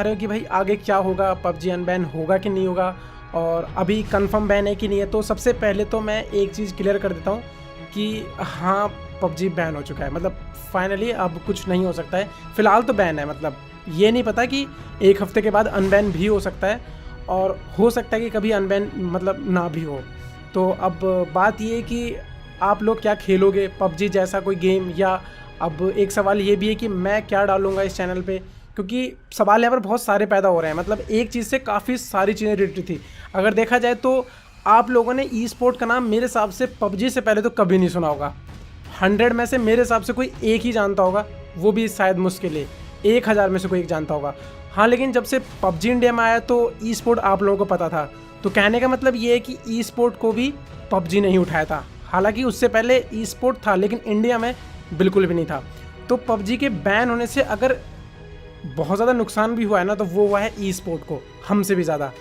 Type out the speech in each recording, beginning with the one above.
रहे हो कि भाई आगे क्या होगा, पबजी अनबैन होगा कि नहीं होगा और अभी कंफर्म बैन है कि नहीं है। तो सबसे पहले तो मैं एक चीज़ क्लियर कर देता हूँ कि हाँ, पबजी बैन हो चुका है। मतलब फाइनली अब कुछ नहीं हो सकता है, फ़िलहाल तो बैन है। मतलब ये नहीं पता कि एक हफ्ते के बाद अनबैन भी हो सकता है और हो सकता है कि कभी अनबैन मतलब ना भी हो। तो अब बात ये है कि आप लोग क्या खेलोगे पबजी जैसा कोई गेम, या अब एक सवाल ये भी है कि मैं क्या डालूँगा इस चैनल पे, क्योंकि सवाल यहाँ पर बहुत सारे पैदा हो रहे हैं। मतलब एक चीज़ से काफ़ी सारी चीज़ें रिलेटेड थी। अगर देखा जाए तो आप लोगों ने ई स्पोर्ट का नाम मेरे हिसाब से पबजी से पहले तो कभी नहीं सुना होगा। 100 में से मेरे हिसाब से कोई एक ही जानता होगा, वो भी शायद मुश्किल है 1000 में से कोई एक जानता होगा। हाँ, लेकिन जब से पबजी इंडिया में आया तो ई स्पोर्ट आप लोगों को पता था। तो कहने का मतलब ये है कि ई स्पोर्ट को भी पबजी नहीं उठाया था। हालांकि उससे पहले ई स्पोर्ट था लेकिन इंडिया में बिल्कुल भी नहीं था। तो पबजी के बैन होने से अगर बहुत ज़्यादा नुकसान भी हुआ है ना, तो वो हुआ है ई स्पोर्ट को, हमसे भी ज़्यादा।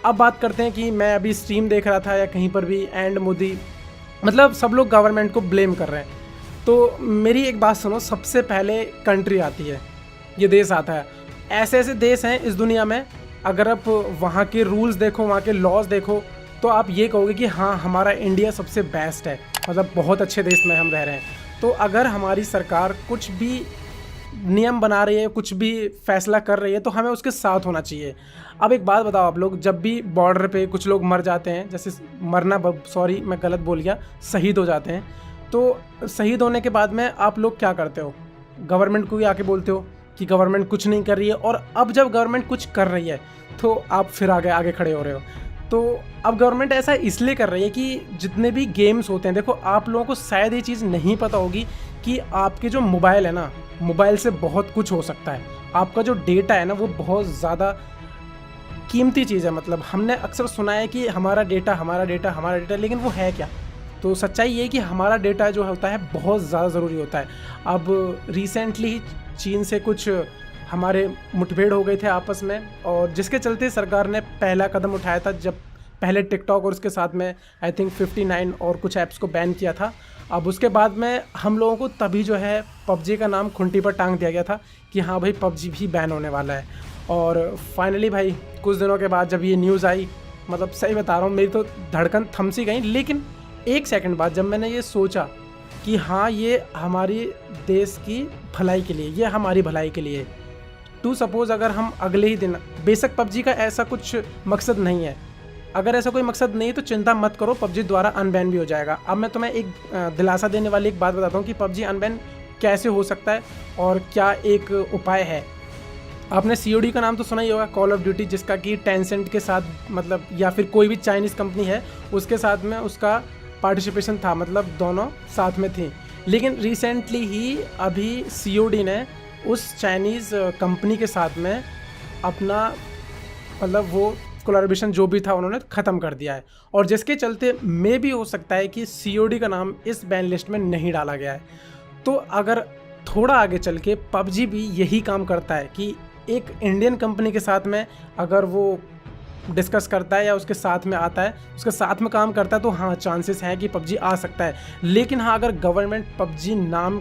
अब बात करते हैं कि मैं अभी स्ट्रीम देख रहा था या कहीं पर भी, एंड मोदी मतलब सब लोग गवर्नमेंट को ब्लेम कर रहे हैं। तो मेरी एक बात सुनो, सबसे पहले कंट्री आती है, ये देश आता है। ऐसे ऐसे देश हैं इस दुनिया में, अगर आप वहाँ के रूल्स देखो, वहाँ के लॉज देखो, तो आप ये कहोगे कि हाँ, हमारा इंडिया सबसे बेस्ट है, मतलब बहुत अच्छे देश में हम रह रहे हैं। तो अगर हमारी सरकार कुछ भी नियम बना रही है, कुछ भी फैसला कर रही है, तो हमें उसके साथ होना चाहिए। अब एक बात बताओ आप लोग, जब भी बॉर्डर पे कुछ लोग मर जाते हैं, जैसे मरना, सॉरी मैं गलत बोल गया, शहीद हो जाते हैं, तो शहीद होने के बाद में आप लोग क्या करते हो? गवर्नमेंट को भी आके बोलते हो कि गवर्नमेंट कुछ नहीं कर रही है। और अब जब गवर्नमेंट कुछ कर रही है तो आप फिर आगे आगे खड़े हो रहे हो। तो अब गवर्नमेंट ऐसा इसलिए कर रही है कि जितने भी गेम्स होते हैं, देखो आप लोगों को शायद ये चीज़ नहीं पता होगी कि आपके जो मोबाइल है ना, मोबाइल से बहुत कुछ हो सकता है। आपका जो डेटा है ना, वो बहुत ज़्यादा कीमती चीज़ है। मतलब हमने अक्सर सुना है कि हमारा डेटा, हमारा डेटा, हमारा डेटा, लेकिन वो है क्या? तो सच्चाई ये है कि हमारा डेटा जो होता है बहुत ज़्यादा ज़रूरी होता है। अब रिसेंटली ही चीन से कुछ हमारे मुठभेड़ हो गए थे आपस में, और जिसके चलते सरकार ने पहला कदम उठाया था, जब पहले टिकटॉक और उसके साथ में आई थिंक 59 और कुछ ऐप्स को बैन किया था। अब उसके बाद में हम लोगों को तभी जो है पबजी का नाम खुंटी पर टांग दिया गया था कि हाँ भाई, पबजी भी बैन होने वाला है। और फाइनली भाई कुछ दिनों के बाद जब ये न्यूज़ आई, मतलब सही बता रहा हूँ, मेरी तो धड़कन थम सी गई। लेकिन एक सेकंड बाद जब मैंने ये सोचा कि हाँ, ये हमारी देश की भलाई के लिए, ये हमारी भलाई के लिए, टू सपोज़ अगर हम अगले ही दिन, बेशक पबजी का ऐसा कुछ मकसद नहीं है, अगर ऐसा कोई मकसद नहीं है तो चिंता मत करो, पबजी द्वारा अनबैन भी हो जाएगा। अब मैं तुम्हें एक दिलासा देने वाली एक बात बताता हूँ कि पबजी अनबैन कैसे हो सकता है और क्या एक उपाय है। आपने COD का नाम तो सुना ही होगा, कॉल ऑफ ड्यूटी, जिसका कि टेंसेंट के साथ, मतलब या फिर कोई भी चाइनीज़ कंपनी है उसके साथ में उसका पार्टिसिपेशन था, मतलब दोनों साथ में थी। लेकिन रिसेंटली ही अभी COD ने उस चाइनीज़ कंपनी के साथ में अपना, मतलब वो कोलैबोरेशन जो भी था उन्होंने ख़त्म कर दिया है, और जिसके चलते मे भी हो सकता है कि COD का नाम इस बैन लिस्ट में नहीं डाला गया है। तो अगर थोड़ा आगे चल के पबजी भी यही काम करता है कि एक इंडियन कंपनी के साथ में अगर वो डिस्कस करता है या उसके साथ में आता है, उसके साथ में काम करता है, तो हाँ, चांसेस हैं कि पबजी आ सकता है। लेकिन हाँ, अगर गवर्नमेंट पबजी नाम